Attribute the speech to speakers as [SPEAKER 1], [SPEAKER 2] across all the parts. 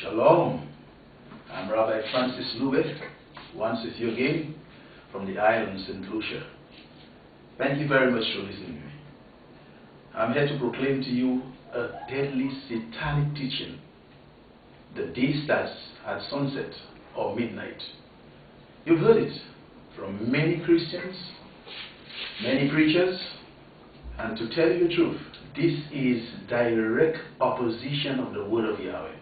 [SPEAKER 1] Shalom. I'm Rabbi Lubin, once with you again from the island St. Lucia. Thank you very much for listening to me. I'm here to proclaim to you a deadly satanic teaching. The day starts at sunset or midnight. You've heard it from many Christians, many preachers, and to tell you the truth, this is direct opposition of the word of Yahweh.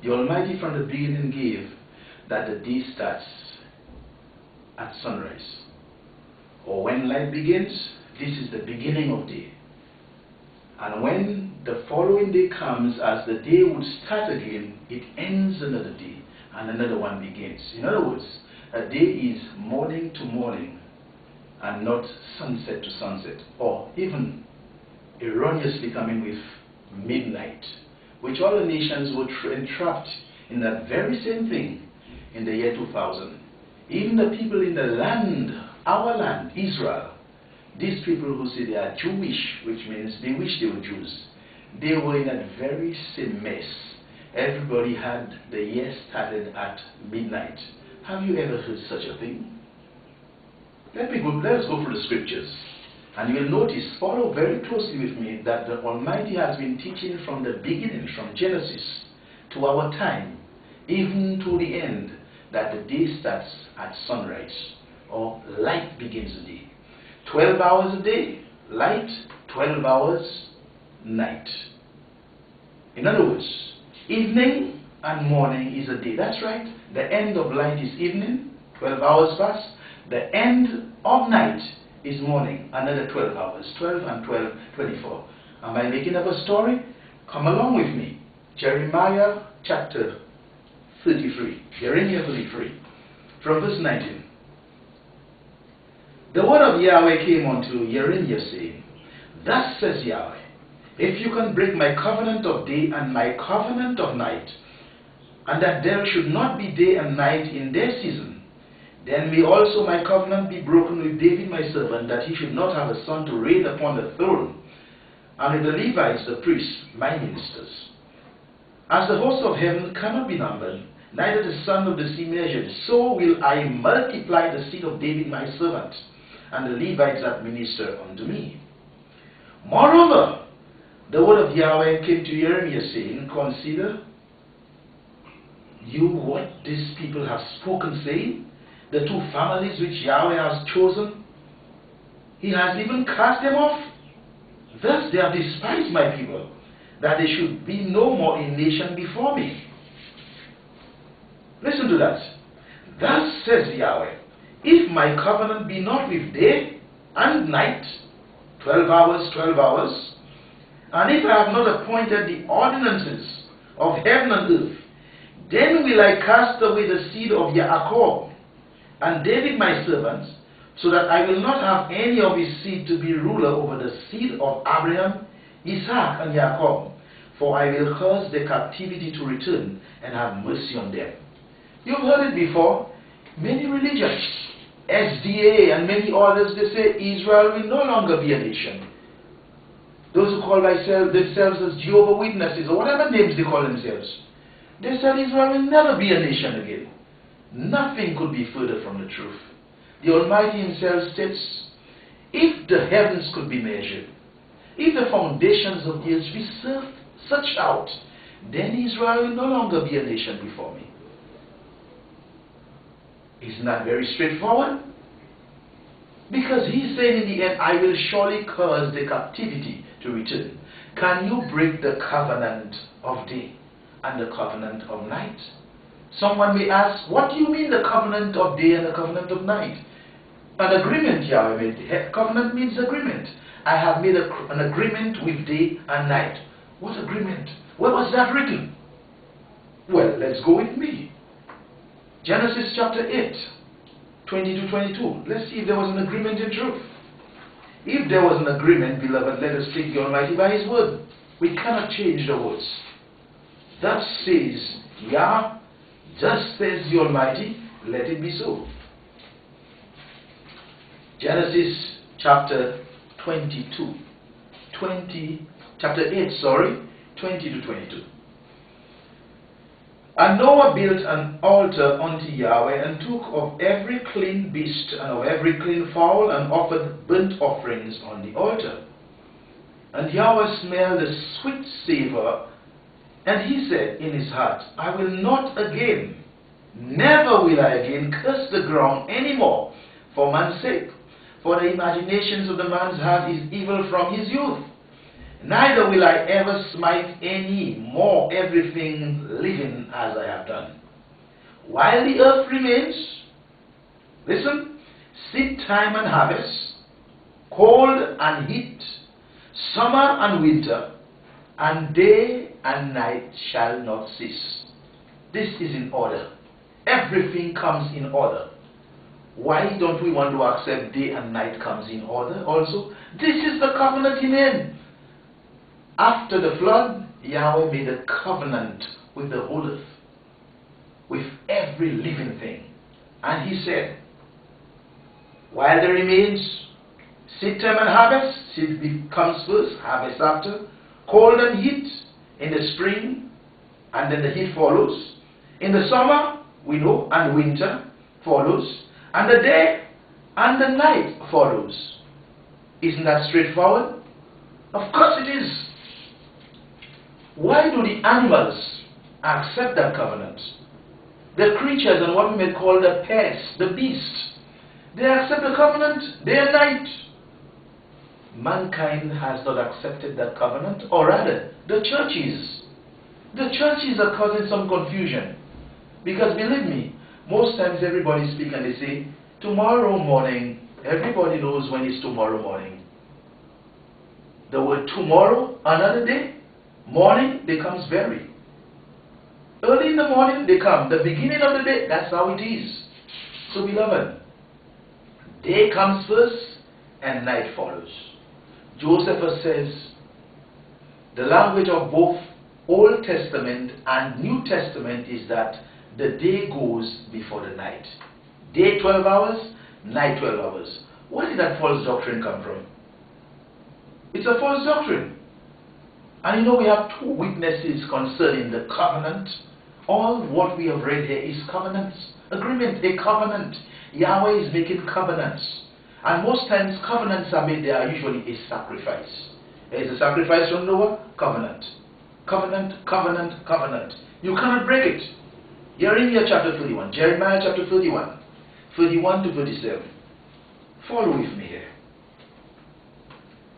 [SPEAKER 1] The Almighty from the beginning gave that the day starts at sunrise. Or when light begins, this is the beginning of day. And when the following day comes, as the day would start again, it ends another day and another one begins. In other words, a day is morning to morning and not sunset to sunset, or even erroneously coming with midnight, which all the nations were entrapped in that very same thing in the year 2000. Even the people in the land, our land, Israel, these people who say they are Jewish, which means they wish they were Jews, they were in that very same mess. Everybody had the year started at midnight. Have you ever heard such a thing? Let us go through the scriptures. And you will notice, follow very closely with me, that the Almighty has been teaching from the beginning, from Genesis to our time, even to the end, that the day starts at sunrise, or light begins the day. 12 hours a day, light, 12 hours, night. In other words, evening and morning is a day. That's right. The end of light is evening, 12 hours pass. The end of night is morning, another 12 hours. 12 and 12, 24. Am I making up a story? Come along with me. Jeremiah chapter 33. Jeremiah 33. From verse 19. The word of Yahweh came unto Jeremiah, saying, Thus says Yahweh, if you can break my covenant of day and my covenant of night, and that there should not be day and night in their season, then may also my covenant be broken with David my servant, that he should not have a son to reign upon the throne, and with the Levites the priests, my ministers. As the hosts of heaven cannot be numbered, neither the sand of the sea measured, so will I multiply the seed of David my servant, and the Levites that minister unto me. Moreover, the word of Yahweh came to Jeremiah, saying, Consider you what these people have spoken, saying, the two families which Yahweh has chosen, he has even cast them off. Thus they have despised my people, that they should be no more a nation before me. Listen to that. Thus says Yahweh, if my covenant be not with day and night, 12 hours, and if I have not appointed the ordinances of heaven and earth, then will I cast away the seed of Yaakov and David my servant, so that I will not have any of his seed to be ruler over the seed of Abraham, Isaac, and Jacob, for I will cause the captivity to return and have mercy on them. You've heard it before. Many religions, SDA and many others, they say Israel will no longer be a nation. Those who call themselves as Jehovah's Witnesses, or whatever names they call themselves, they said Israel will never be a nation again. Nothing could be further from the truth. The Almighty himself states, if the heavens could be measured, if the foundations of the earth be searched out, then Israel will no longer be a nation before me. Isn't that very straightforward? Because he's saying in the end, I will surely cause the captivity to return. Can you break the covenant of day and the covenant of night? Someone may ask, what do you mean the covenant of day and the covenant of night? An agreement Yahweh made. Covenant means agreement. I have made an agreement with day and night. What agreement? Where was that written? Well, let's go with me. Genesis chapter 8, 20 to 22. Let's see if there was an agreement in truth. If there was an agreement, beloved, let us take the Almighty by his word. We cannot change the words. Thus says Yah, thus says the Almighty, let it be so. Genesis chapter 8, 20 to 22. And Noah built an altar unto Yahweh, and took of every clean beast and of every clean fowl, and offered burnt offerings on the altar. And Yahweh smelled a sweet savour, and he said in his heart, I will not again, never will I again curse the ground any more for man's sake. For the imaginations of the man's heart is evil from his youth. Neither will I ever smite any more everything living as I have done. While the earth remains, listen, seed time and harvest, cold and heat, summer and winter, and day and night shall not cease. This is in order. Everything comes in order. Why don't we want to accept day and night comes in order also? This is the covenant he made. After the flood, Yahweh made a covenant with the whole earth, with every living thing. And he said, while there remains seed time and harvest, seed comes first, harvest after, cold and heat in the spring, and then the heat follows. In the summer, we know, and winter follows, and the day and the night follows. Isn't that straightforward? Of course it is. Why do the animals accept that covenant? The creatures and what we may call the pests, the beasts, they accept the covenant day and night. Mankind has not accepted that covenant, or rather, the churches. The churches are causing some confusion. Because believe me, most times everybody speaks and they say, tomorrow morning, everybody knows when it's tomorrow morning. The word tomorrow, another day, morning becomes very. Early in the morning they come. The beginning of the day, that's how it is. So beloved, day comes first and night follows. Josephus says, the language of both Old Testament and New Testament is that the day goes before the night. Day 12 hours, night 12 hours. Where did that false doctrine come from? It's a false doctrine. And you know, we have two witnesses concerning the covenant. All what we have read here is covenants. Agreement, a covenant. Yahweh is making covenants. And most times covenants are made, they are usually a sacrifice. There is a sacrifice from Noah, covenant. Covenant, covenant, covenant. You cannot break it. Jeremiah chapter 31, Jeremiah chapter 31, 31 to 37. Follow with me here.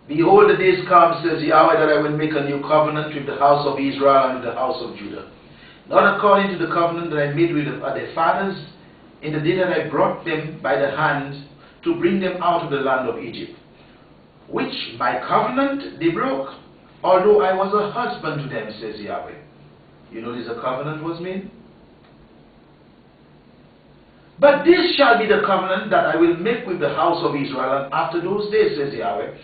[SPEAKER 1] Behold, the days come, says Yahweh, that I will make a new covenant with the house of Israel and with the house of Judah. Not according to the covenant that I made with their fathers in the day that I brought them by the hand to bring them out of the land of Egypt, which my covenant they broke, although I was a husband to them, says Yahweh. You notice a covenant was made? But this shall be the covenant that I will make with the house of Israel, and after those days, says Yahweh,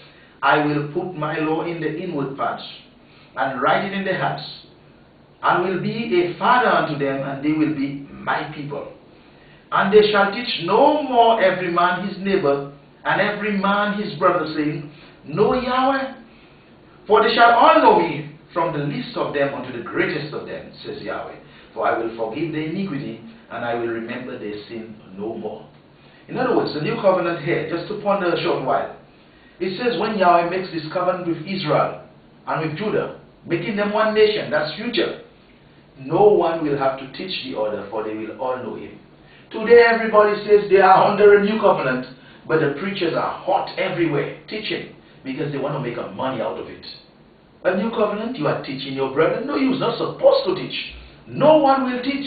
[SPEAKER 1] I will put my law in the inward parts, and write it in their hearts, and will be a father unto them, and they will be my people. And they shall teach no more every man his neighbor, and every man his brother, saying, Know Yahweh, for they shall all know me, from the least of them unto the greatest of them, says Yahweh. For I will forgive their iniquity, and I will remember their sin no more. In other words, the new covenant here, just to ponder a short while, it says when Yahweh makes this covenant with Israel and with Judah, making them one nation, that's future, no one will have to teach the other, for they will all know him. Today everybody says they are under a new covenant, but the preachers are hot everywhere teaching because they want to make a money out of it. A new covenant, you are teaching your brethren? No, you're not supposed to teach. No one will teach,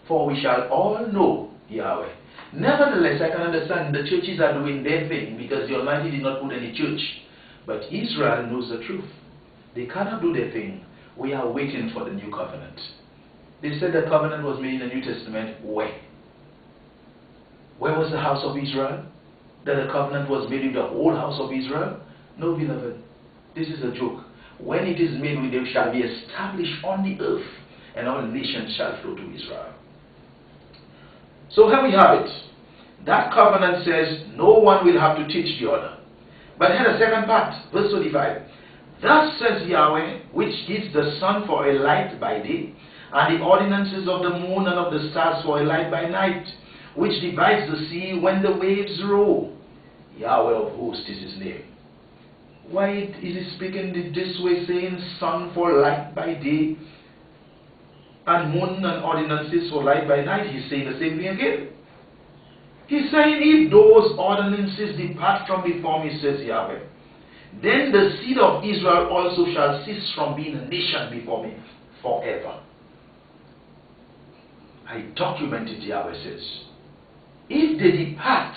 [SPEAKER 1] for we shall all know Yahweh. Nevertheless, I can understand the churches are doing their thing because the Almighty did not put any church. But Israel knows the truth. They cannot do their thing. We are waiting for the new covenant. They said the covenant was made in the New Testament. Where? Where was the house of Israel? That the covenant was made with the whole house of Israel? No, beloved. This is a joke. When it is made with them, shall be established on the earth, and all nations shall flow to Israel. So here we have it. That covenant says no one will have to teach the other. But here the second part, verse 25. Thus says Yahweh, which gives the sun for a light by day, and the ordinances of the moon and of the stars for a light by night, which divides the sea when the waves roll. Yahweh of hosts is his name. Why is he speaking this way, saying sun for light by day and moon and ordinances for light by night? He's saying the same thing again. He's saying, if those ordinances depart from before me, says Yahweh, then the seed of Israel also shall cease from being a nation before me forever. I documented, Yahweh says. If they depart,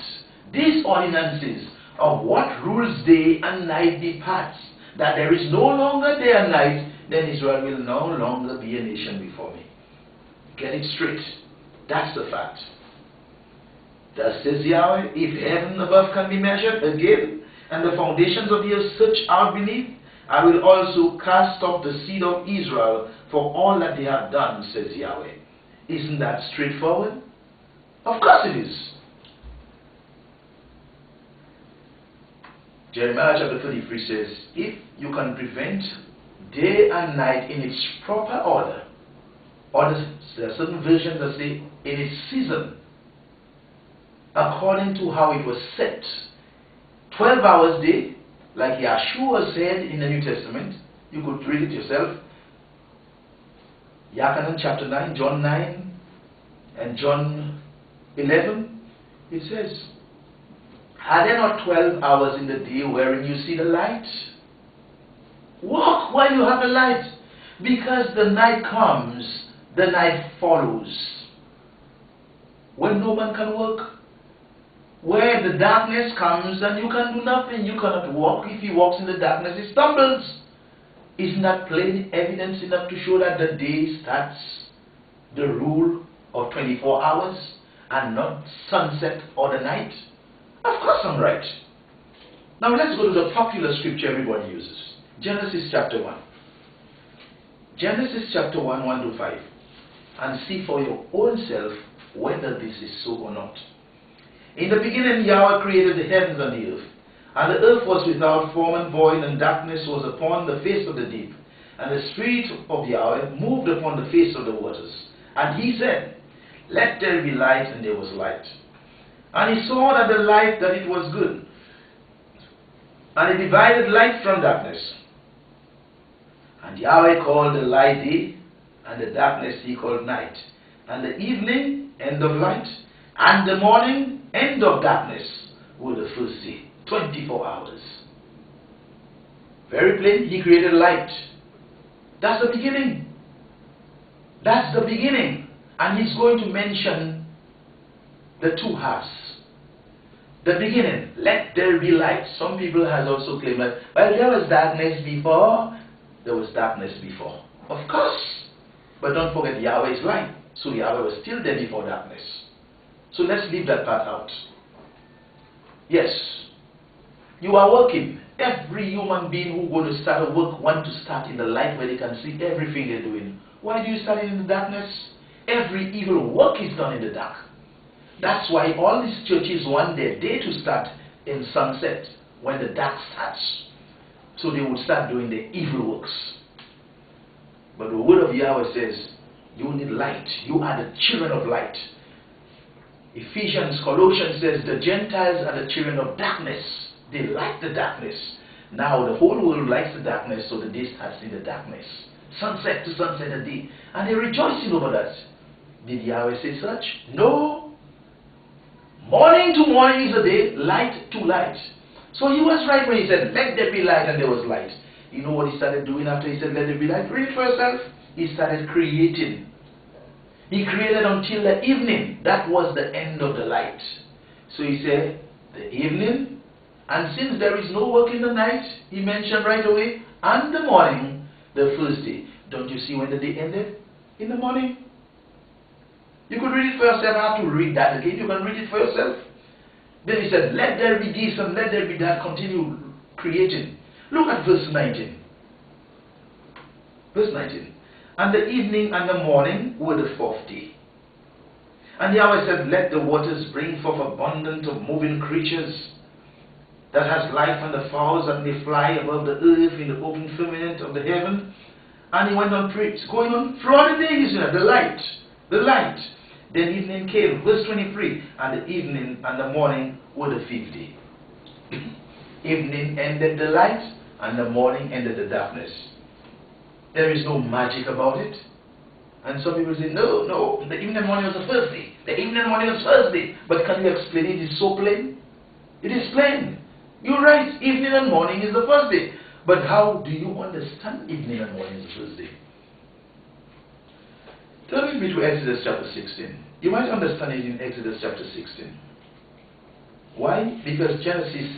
[SPEAKER 1] these ordinances of what rules day and night departs, that there is no longer day and night, then Israel will no longer be a nation before me. Get it straight. That's the fact. Thus says Yahweh, if heaven above can be measured again, and the foundations of the earth search out beneath, I will also cast off the seed of Israel for all that they have done, says Yahweh. Isn't that straightforward? Of course it is. Jeremiah chapter 33 says, if you can prevent day and night in its proper order, or there are certain versions that say in its season, according to how it was set, 12 hours day, like Yeshua said in the New Testament, you could read it yourself. Yachanan chapter 9, John 9, and John 11, it says, are there not 12 hours in the day wherein you see the light? Walk while you have the light, because the night comes, the night follows. When no man can work, where the darkness comes and you can do nothing, you cannot walk. If he walks in the darkness, he stumbles. Isn't that plain evidence enough to show that the day starts the rule of 24 hours and not sunset or the night? Of course I'm right. Now let's go to the popular scripture everybody uses. Genesis chapter 1. Genesis chapter 1, 1 to 5. And see for your own self whether this is so or not. In the beginning Yahweh created the heavens and the earth. And the earth was without form and void, and darkness was upon the face of the deep. And the Spirit of Yahweh moved upon the face of the waters. And he said, let there be light, and there was light. And he saw that the light, that it was good. And he divided light from darkness. And Yahweh called the light day, and the darkness he called night. And the evening, end of light, and the morning, end of darkness, were the first day. 24 hours. Very plain, he created light. That's the beginning. That's the beginning. And he's going to mention the two halves. The beginning, let there be light. Some people has also claimed that, well, there was darkness before, there was darkness before. Of course. But don't forget Yahweh is light. So Yahweh was still there before darkness. So let's leave that part out. Yes. You are working. Every human being who going to start a work want to start in the light where they can see everything they're doing. Why do you start in the darkness? Every evil work is done in the dark. That's why all these churches want their day to start in sunset, when the dark starts. So they would start doing their evil works. But the word of Yahweh says, you need light. You are the children of light. Ephesians, Colossians says, the Gentiles are the children of darkness. They like the darkness. Now the whole world likes the darkness, so the day starts in the darkness. Sunset to sunset a day. And they're rejoicing over that. Did Yahweh say such? No. Morning to morning is a day, light to light. So he was right when he said, let there be light, and there was light. You know what he started doing after he said, let there be light? Read it for yourself. He started creating. He created until the evening. That was the end of the light. So he said, the evening, and since there is no work in the night, he mentioned right away, and the morning, the first day. Don't you see when the day ended? In the morning. You could read it for yourself. I have to read that again. You can read it for yourself. Then he said, let there be this and let there be that. Continue creating. Look at verse 19. Verse 19. And the evening and the morning were the fourth day. And Yahweh said, let the waters bring forth abundance of moving creatures that has life, and the fowls that may fly above the earth in the open firmament of the heaven, And he went on going on throughout the days, the light. Then evening came, verse 23, and the evening and the morning were the fifth day. Evening ended the light, and the morning ended the darkness. There is no magic about it. And some people say, no, the evening and morning was the first day. The evening and morning was first day. But can you explain it? It's so plain. It is plain. You're right, evening and morning is the first day. But how do you understand evening and morning is the first day? Turn with me to Exodus chapter 16. You might understand it in Exodus chapter 16. Why? Because Genesis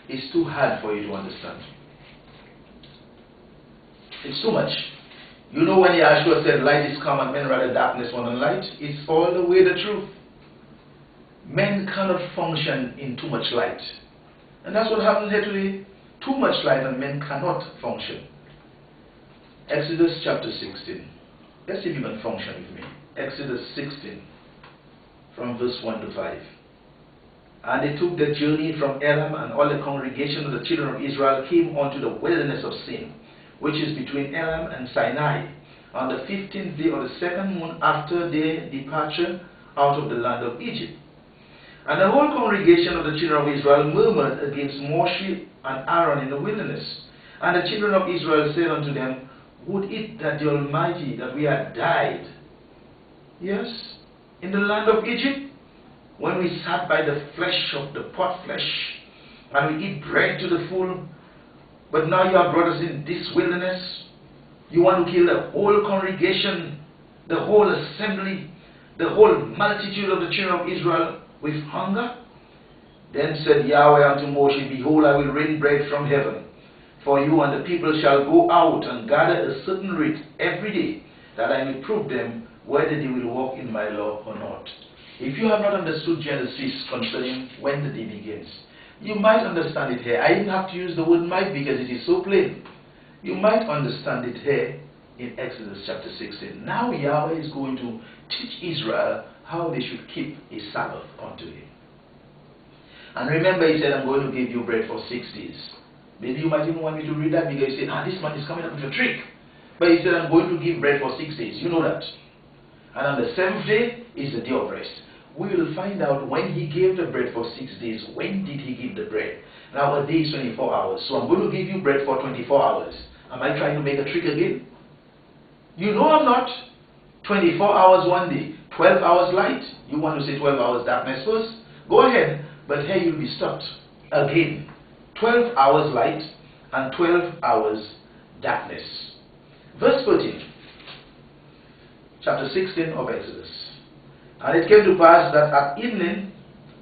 [SPEAKER 1] is too hard for you to understand. It's too much. You know when Yahshua said, light is come and men rather darkness than light? It's all the way the truth. Men cannot function in too much light. And that's what happens here today. Too much light and men cannot function. Exodus chapter 16. Let's see if you can function with me. Exodus 16 from verse 1 to 5. And they took the journey from Elam, and all the congregation of the children of Israel came unto the wilderness of Sin, which is between Elam and Sinai, on the 15th day of the second month after their departure out of the land of Egypt. And the whole congregation of the children of Israel murmured against Moshe and Aaron in the wilderness. And the children of Israel said unto them, would it that the Almighty, that we had died, yes, in the land of Egypt, when we sat by the flesh of the pot flesh, and we eat bread to the full. But now you have brought us in this wilderness. You want to kill the whole congregation, the whole assembly, the whole multitude of the children of Israel with hunger? Then said Yahweh unto Moshe, behold, I will rain bread from heaven for you, and the people shall go out and gather a certain rate every day, that I may prove them whether they will walk in my law or not. If you have not understood Genesis concerning when the day begins, you might understand it here. I didn't have to use the word might because it is so plain. You might understand it here in Exodus chapter 16. Now Yahweh is going to teach Israel how they should keep a Sabbath unto him. And remember, he said, I'm going to give you bread for 6 days. Maybe you might even want me to read that because you say, this man is coming up with a trick. But he said, I'm going to give bread for 6 days. You know that. And on the 7th day is the day of rest. We will find out when he gave the bread for 6 days. When did he give the bread? Now a day is 24 hours. So I'm going to give you bread for 24 hours. Am I trying to make a trick again? You know I'm not. 24 hours one day. 12 hours light. You want to say 12 hours darkness first? Go ahead. But here you'll be stopped. Again. 12 hours light and 12 hours darkness. Verse 13. Chapter 16 of Exodus. And it came to pass that at evening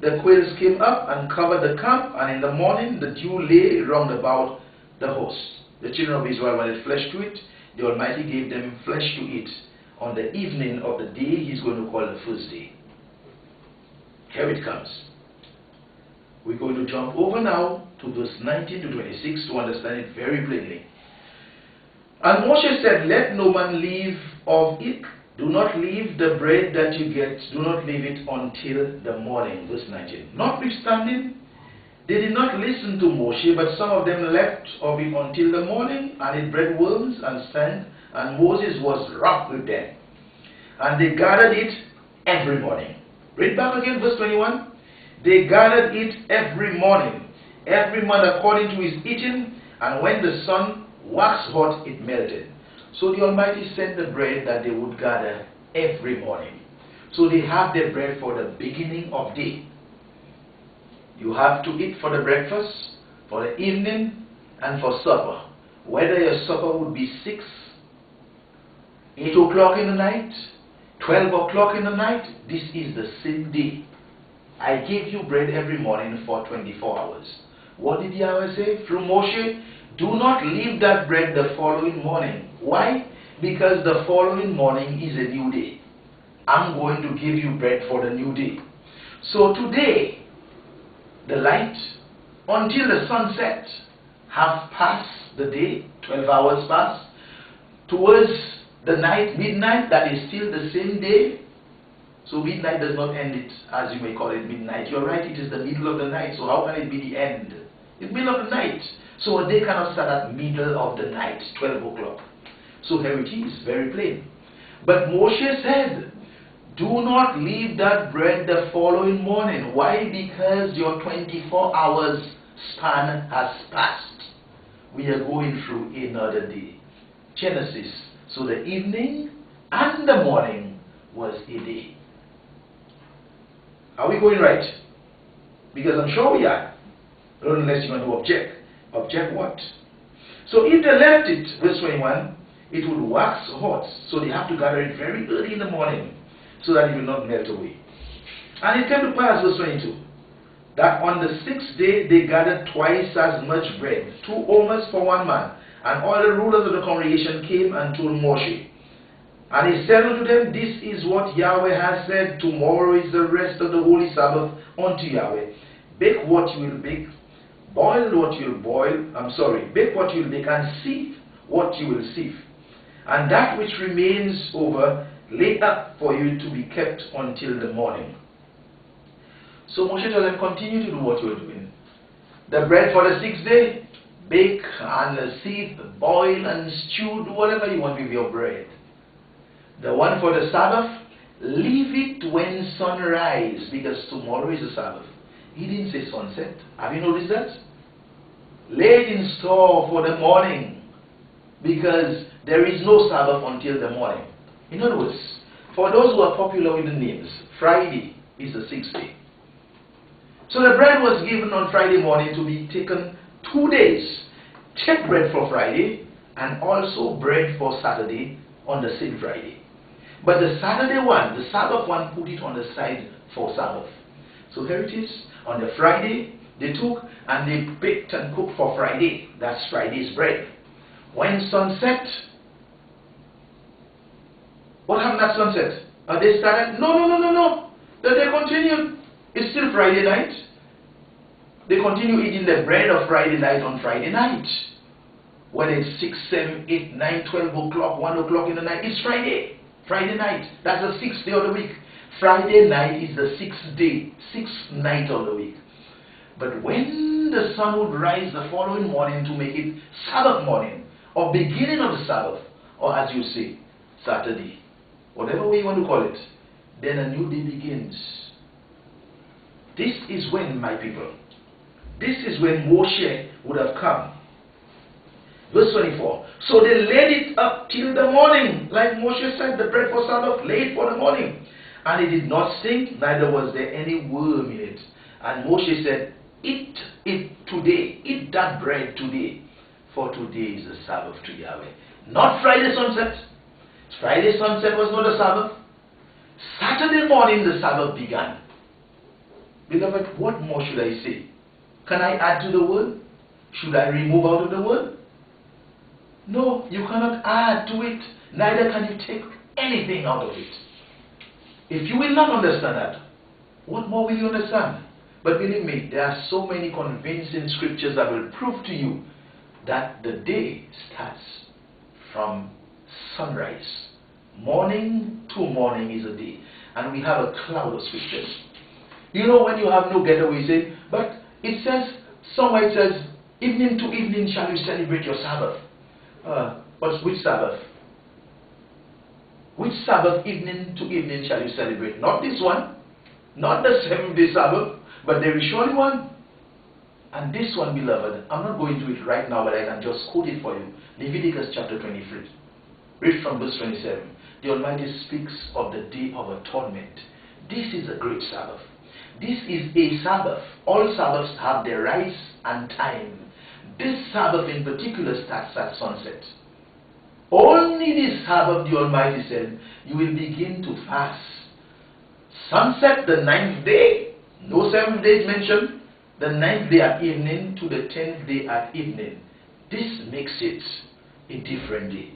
[SPEAKER 1] the quails came up and covered the camp, and in the morning the dew lay round about the host. The children of Israel wanted flesh to eat. The Almighty gave them flesh to eat on the evening of the day he's going to call the first day. Here it comes. We're going to jump over now to verse 19 to 26 to understand it very plainly. And Moshe said, let no man leave of it. Do not leave the bread that you get, do not leave it until the morning. Verse 19. Notwithstanding, they did not listen to Moshe, but some of them left of it until the morning, and it bred worms and stank, and Moses was wroth with them. And they gathered it every morning. Read back again, verse 21. They gathered it every morning, every man according to his eating, and when the sun waxed hot, it melted. So the Almighty sent the bread that they would gather every morning. So they have their bread for the beginning of day. You have to eat for the breakfast, for the evening, and for supper. Whether your supper would be 6, 8 o'clock in the night, 12 o'clock in the night, this is the same day. I give you bread every morning for 24 hours. What did Yahweh say through Moshe? Do not leave that bread the following morning. Why? Because the following morning is a new day. I'm going to give you bread for the new day. So today, the light, until the sunset, have passed the day, 12 hours passed. Towards the night, midnight, that is still the same day. So midnight does not end it, as you may call it, midnight. You're right, it is the middle of the night. So how can it be the end? It's middle of the night. So a day cannot start at middle of the night, 12 o'clock. So here it is, very plain. But Moshe said, do not leave that bread the following morning. Why? Because your 24 hours span has passed. We are going through another day. Genesis. So the evening and the morning was a day. Are we going right? Because I'm sure we are. Unless you want to object. Object what? So if they left it, verse 21, it would wax hot. So they have to gather it very early in the morning so that it will not melt away. And it came to pass, verse 22, that on the 6th day they gathered twice as much bread, 2 omers for one man. And all the rulers of the congregation came and told Moshe. And he said unto them, this is what Yahweh has said, tomorrow is the rest of the holy Sabbath unto Yahweh. Bake what you will bake, boil what you will boil, bake what you will bake, and sieve what you will sieve. And that which remains over, lay up for you to be kept until the morning. So Moshe told them, continue to do what you are doing. The bread for the 6th day, bake and sieve, boil and stew, do whatever you want with your bread. The one for the Sabbath, leave it when sunrise, because tomorrow is the Sabbath. He didn't say sunset. Have you noticed that? Lay it in store for the morning, because there is no Sabbath until the morning. In other words, for those who are popular with the names, Friday is the 6th day. So the bread was given on Friday morning to be taken 2 days. Take bread for Friday and also bread for Saturday on the same Friday. But the Saturday one, the Sabbath one, put it on the side for Sabbath. So here it is. On the Friday, they took and they baked and cooked for Friday. That's Friday's bread. When sunset, what happened at sunset? Are they started? No. Then they continued. It's still Friday night. They continue eating the bread of Friday night on Friday night. When it's 6, 7, 8, 9, 12 o'clock, 1 o'clock in the night, it's Friday. Friday night. That's the 6th day of the week. Friday night is the 6th day, 6th night of the week. But when the sun would rise the following morning to make it Sabbath morning, or beginning of the Sabbath, or as you say, Saturday, whatever way you want to call it, then a new day begins. This is when, my people, this is when Moshe would have come. Verse 24. So they laid it up till the morning. Like Moshe said, the bread for Sabbath, laid for the morning. And it did not stink, neither was there any worm in it. And Moshe said, eat it today, eat that bread today, for today is the Sabbath to Yahweh. Not Friday sunset. Friday sunset was not a Sabbath. Saturday morning the Sabbath began. Beloved, what more should I say? Can I add to the word? Should I remove out of the word? No, you cannot add to it. Neither can you take anything out of it. If you will not understand that, what more will you understand? But believe me, there are so many convincing scriptures that will prove to you that the day starts from sunrise. Morning to morning is a day. And we have a cloud of scriptures. You know, when you have no getaway, you say, but it says, somewhere it says, evening to evening shall you celebrate your Sabbath. Which Sabbath? Which Sabbath, evening to evening, shall you celebrate? Not this one, not the 7th-day Sabbath, but there is surely one. And this one, beloved, I'm not going to it right now, but I can just quote it for you. Leviticus chapter 23. Read from verse 27. The Almighty speaks of the day of atonement. This is a great Sabbath. This is a Sabbath. All Sabbaths have their rights and time. This Sabbath in particular starts at sunset. Only this Sabbath, the Almighty said, you will begin to fast. Sunset, the 9th day, no 7th day is mentioned, the 9th day at evening to the 10th day at evening. This makes it a different day.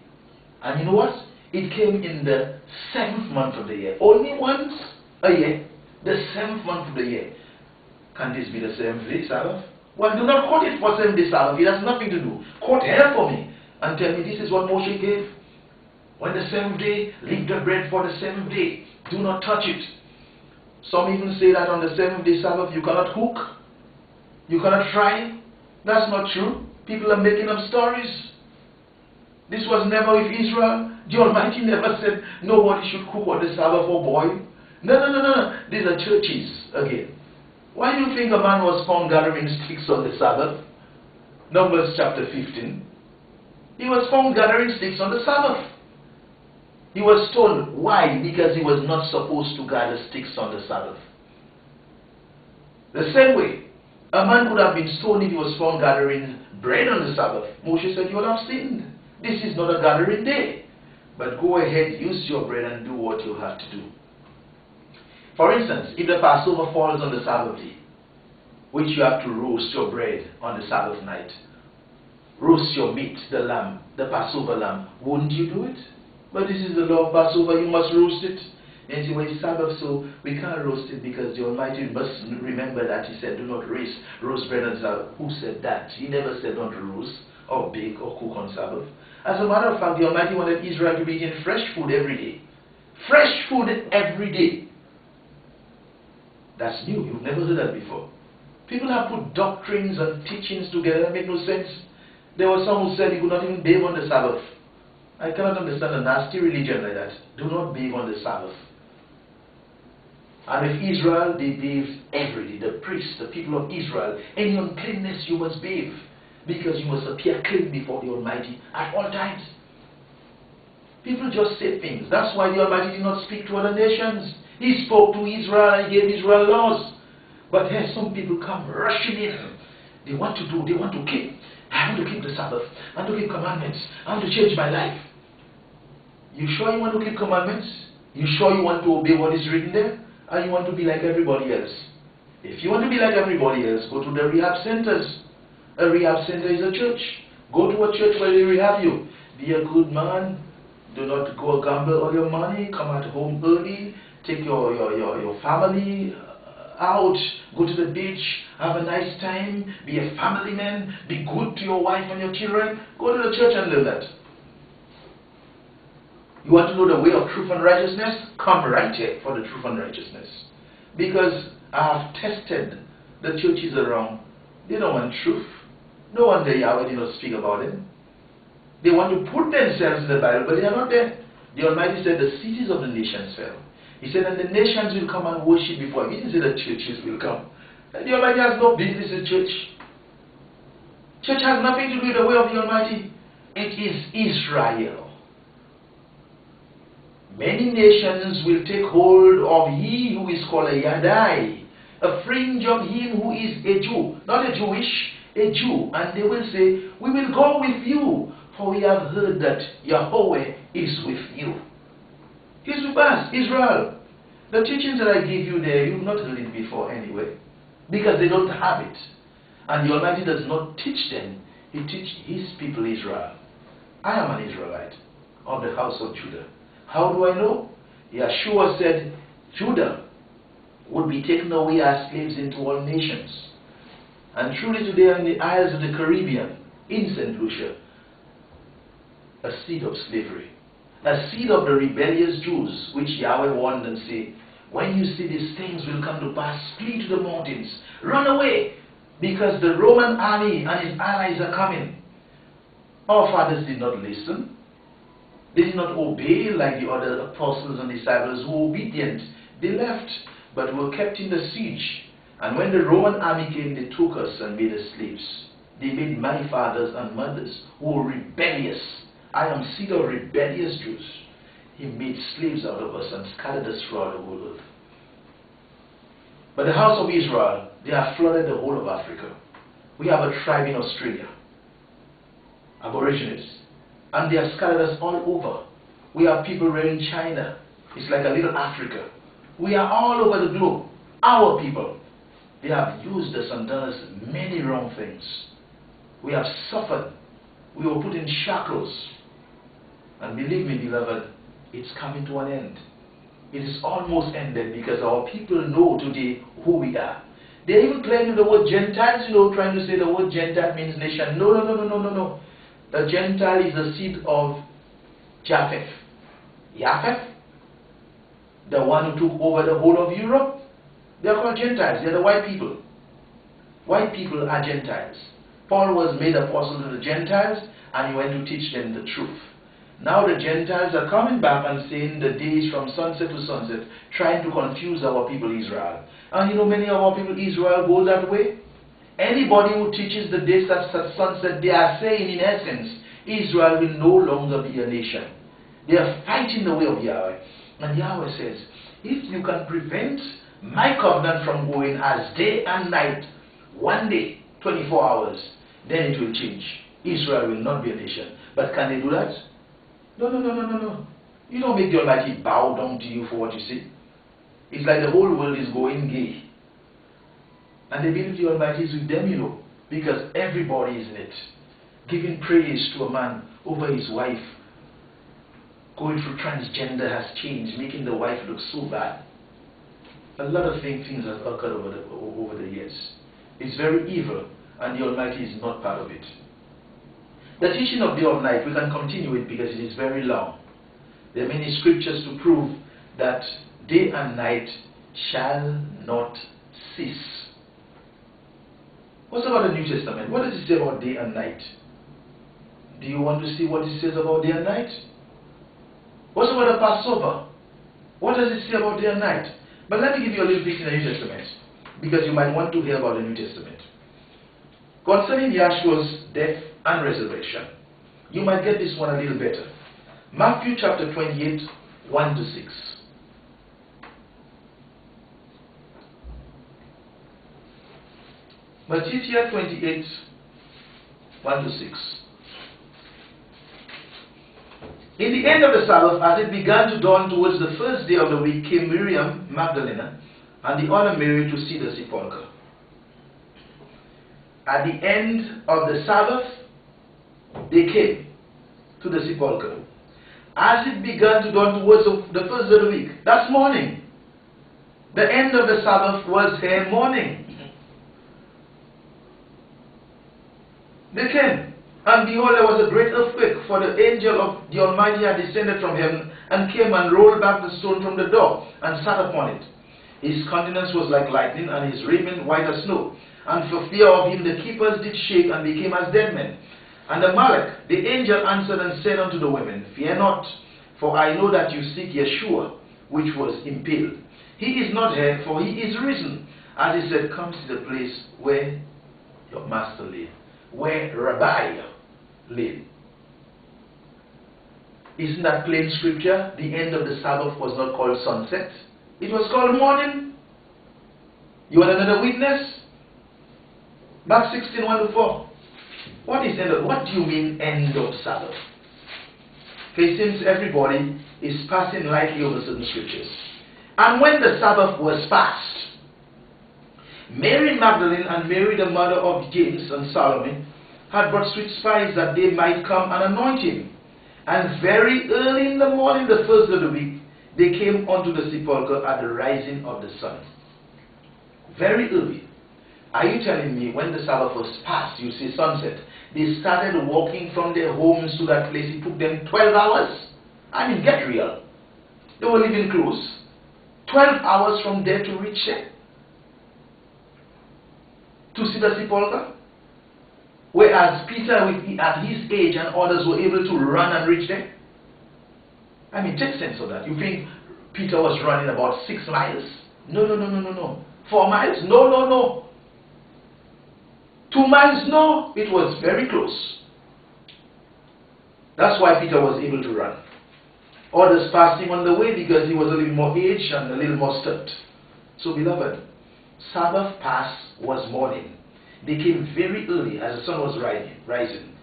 [SPEAKER 1] And you know what? It came in the 7th month of the year. Only once a year, the 7th month of the year. Can this be the 7th day Sabbath? Well, do not quote it for 7th day Sabbath. It has nothing to do. Quote here for me and tell me this is what Moshe gave. When the 7th day, leave the bread for the 7th day. Do not touch it. Some even say that on the 7th day Sabbath you cannot cook. You cannot fry. That's not true. People are making up stories. This was never with Israel. The Almighty never said nobody should cook on the Sabbath or boil. No, no, no, no. These are churches again. Why do you think a man was found gathering sticks on the Sabbath? Numbers chapter 15. He was found gathering sticks on the Sabbath. He was stoned. Why? Because he was not supposed to gather sticks on the Sabbath. The same way, a man could have been stoned if he was found gathering bread on the Sabbath. Moshe said, you will have sinned. This is not a gathering day. But go ahead, use your bread and do what you have to do. For instance, if the Passover falls on the Sabbath day, which you have to roast your bread on the Sabbath night, roast your meat, the lamb, the Passover lamb, wouldn't you do it? But this is the law of Passover, you must roast it. And you say, well, it's Sabbath, so we can't roast it because the Almighty must remember that He said, do not roast bread on Sabbath. Who said that? He never said not to roast or bake or cook on Sabbath. As a matter of fact, the Almighty wanted Israel to be eating fresh food every day. Fresh food every day. That's new. You've never heard that before. People have put doctrines and teachings together that make no sense. There was some who said you could not even bathe on the Sabbath. I cannot understand a nasty religion like that. Do not bathe on the Sabbath. And with Israel, they bathed every day. The priests, the people of Israel, any uncleanness you must bathe, because you must appear clean before the Almighty at all times. People just say things. That's why the Almighty did not speak to other nations. He spoke to Israel and He gave Israel laws. But here some people come rushing in. They want to keep. I want to keep the Sabbath. I want to keep commandments. I want to change my life. You sure you want to keep commandments? You sure you want to obey what is written there? Or you want to be like everybody else? If you want to be like everybody else, go to the rehab centers. A rehab center is a church. Go to a church where they rehab you. Be a good man. Do not go gamble all your money. Come at home early. Take your family out. Go to the beach. Have a nice time. Be a family man. Be good to your wife and your children. Go to the church and live that. You want to know the way of truth and righteousness? Come right here for the truth and righteousness. Because I have tested the churches around. They don't want truth. No wonder Yahweh did not speak about them. They want to put themselves in the Bible, but they are not there. The Almighty said the cities of the nations fell. He said, and the nations will come and worship before Him. He didn't say the churches will come. And the Almighty has no business in church. Church has nothing to do with the way of the Almighty. It is Israel. Many nations will take hold of He who is called a Yadai, a fringe of Him who is a Jew, not a Jewish, a Jew. And they will say, we will go with you, for we have heard that Yahweh is with you. He's with us, Israel. The teachings that I give you there, you've not heard it before anyway, because they don't have it. And the Almighty does not teach them. He teaches His people Israel. I am an Israelite of the house of Judah. How do I know? Yeshua said Judah would be taken away as slaves into all nations. And truly today in the isles of the Caribbean, in St. Lucia, a seed of slavery, a seed of the rebellious Jews, which Yahweh warned and said, when you see these things will come to pass, flee to the mountains, run away, because the Roman army and his allies are coming. Our fathers did not listen. They did not obey like the other apostles and disciples who were obedient. They left, but were kept in the siege. And when the Roman army came, they took us and made us slaves. They made my fathers and mothers who were rebellious. I am seed of rebellious Jews. He made slaves out of us and scattered us throughout the whole earth. But the house of Israel, they have flooded the whole of Africa. We have a tribe in Australia, Aborigines. And they have scattered us all over. We have people right in China. It's like a little Africa. We are all over the globe. Our people. They have used us and done us many wrong things. We have suffered. We were put in shackles. And believe me, beloved, it's coming to an end. It is almost ended because our people know today who we are. They even claim the word Gentiles, trying to say the word Gentile means nation. No. The Gentile is the seed of Japheth. Japheth, the one who took over the whole of Europe, they are called Gentiles. They are the white people. White people are Gentiles. Paul was made apostle to the Gentiles, and he went to teach them the truth. Now the Gentiles are coming back and saying the days from sunset to sunset, trying to confuse our people Israel. And you know, many of our people Israel go that way. Anybody who teaches the days at sunset, they are saying in essence, Israel will no longer be a nation. They are fighting the way of Yahweh. And Yahweh says, if you can prevent my covenant from going as day and night, one day, 24 hours, then it will change. Israel will not be a nation. But can they do that? No. You don't make the Almighty bow down to you for what you say. It's like the whole world is going gay. And they believe the Almighty is with them, you know, because everybody is in it. Giving praise to a man over his wife. Going through transgender has changed, making the wife look so bad. A lot of things have occurred over the years. It's very evil, and the Almighty is not part of it. The teaching of day of night, we can continue it because it is very long. There are many scriptures to prove that day and night shall not cease. What's about the New Testament? What does it say about day and night? Do you want to see what it says about day and night? What's about the Passover? What does it say about day and night? But let me give you a little bit in the New Testament, because you might want to hear about the New Testament. Concerning Yahshua's death and resurrection, you might get this one a little better. Matthew chapter 28, 1 to 6. Matthew 28, 1 to 6. In the end of the Sabbath, as it began to dawn towards the first day of the week, came Miriam Magdalene and the other Mary to see the sepulchre. At the end of the Sabbath, they came to the sepulchre. As it began to dawn towards the first day of the week, that's morning. The end of the Sabbath was here morning. They came. And behold, there was a great earthquake, for the angel of the Almighty had descended from heaven, and came and rolled back the stone from the door, and sat upon it. His countenance was like lightning, and his raiment white as snow. And for fear of him the keepers did shake, and became as dead men. And the Malach, the angel, answered and said unto the women, Fear not, for I know that you seek Yeshua, which was impaled. He is not here, for he is risen. As he said, Come to the place where your master lay, where Rabbi lay. Isn't that plain scripture? The end of the Sabbath was not called sunset. It was called morning. You want another witness? Mark 16, 1 to 4. What is end of, what do you mean end of Sabbath? Okay, since everybody is passing lightly over certain scriptures. And when the Sabbath was passed, Mary Magdalene and Mary the mother of James and Salome had brought sweet spice that they might come and anoint him. And very early in the morning, the first of the week, they came unto the sepulchre at the rising of the sun. Very early. Are you telling me when the Sabbath was past, you see sunset, they started walking from their homes to that place? It took them 12 hours? I mean, get real. They were living close. 12 hours from there to reach there. To see the sepulchre. Whereas Peter, at his age, and others were able to run and reach there. I mean, take sense of that. You think Peter was running about 6 miles? No. 4 miles? No. 2 miles? No. It was very close. That's why Peter was able to run. Others passed him on the way because he was a little more aged and a little more stout. So, beloved, Sabbath pass was morning. They came very early as the sun was rising.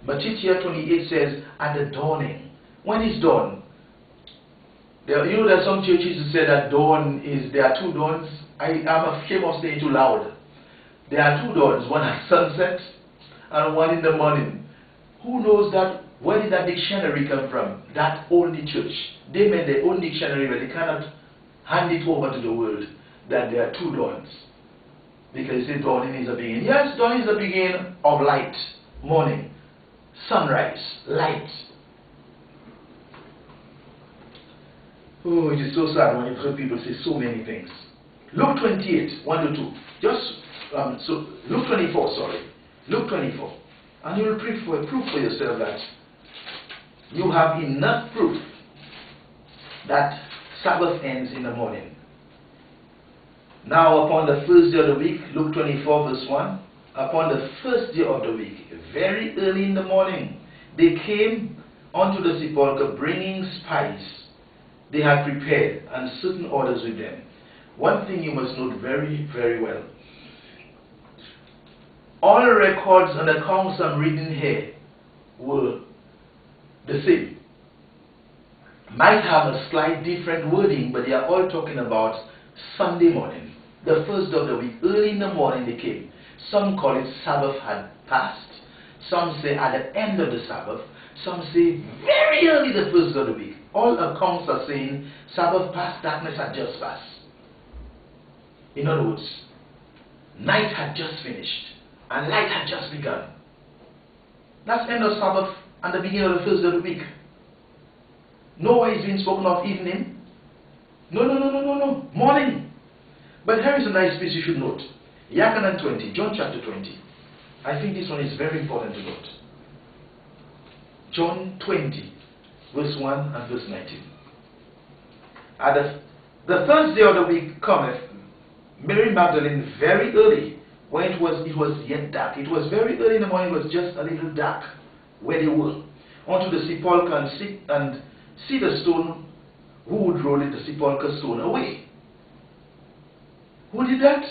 [SPEAKER 1] Matthew 28 says, at the dawning. When is dawn? There are some churches who say that dawn is, there are two dawns. I'm ashamed of saying too loud. There are two dawns, one at sunset and one in the morning. Who knows that? Where did that dictionary come from? That only church. They made their own dictionary, but they cannot hand it over to the world that there are two dawns. Because they say dawning is a beginning. Yes, dawn is the beginning of light, morning, sunrise, light. Oh, it is so sad when you hear people say so many things. Luke 28, 1 to 2. Luke 24, sorry. Luke 24. And you will prove for yourself that you have enough proof that Sabbath ends in the morning. Now upon the first day of the week, Luke 24 verse 1, upon the first day of the week, very early in the morning, they came unto the sepulchre bringing spice they had prepared and certain orders with them. One thing you must note very, very well. All records and accounts I'm reading here were the same. Might have a slight different wording, but they are all talking about Sunday morning, the first of the week. Early in the morning they came. Some call it Sabbath had passed. Some say at the end of the Sabbath. Some say very early the first of the week. All accounts are saying Sabbath passed, darkness had just passed. In other words, night had just finished and light had just begun. That's end of Sabbath and the beginning of the first of the week. Nowhere is being spoken of evening. No. Morning. But here is a nice piece you should note. Awaken 20, John chapter 20. I think this one is very important to note. John 20, verse 1 and verse 19. At the first day of the week cometh Mary Magdalene very early, when it was yet dark. It was very early in the morning, it was just a little dark where they were. Unto the sepulchre and see the stone, who would roll it, the sepulchre stone away. Who did that?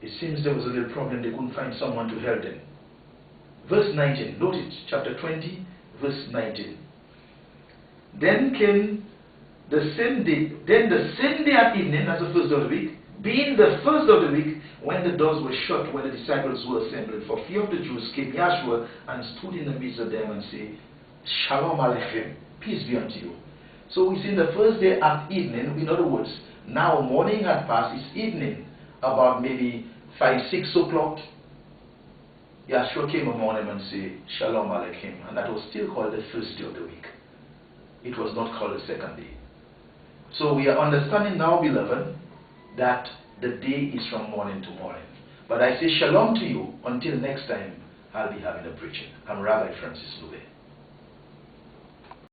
[SPEAKER 1] It seems there was a little problem, they couldn't find someone to help them. Verse 19, note it, chapter 20, verse 19. Then came the same day at evening, that's the first of the week, being the first of the week, when the doors were shut, when the disciples were assembled, for fear of the Jews, came Yahshua and stood in the midst of them and said, Shalom Aleichem, peace be unto you. So we see the first day at evening, in other words, now morning had passed, it's evening, about maybe 5, 6 o'clock. Yahshua came among them and said, Shalom Aleichem, and that was still called the first day of the week. It was not called the second day. So we are understanding now, beloved, that the day is from morning to morning. But I say shalom to you until next time I'll be having a preaching. I'm Rabbi Francis Lubin.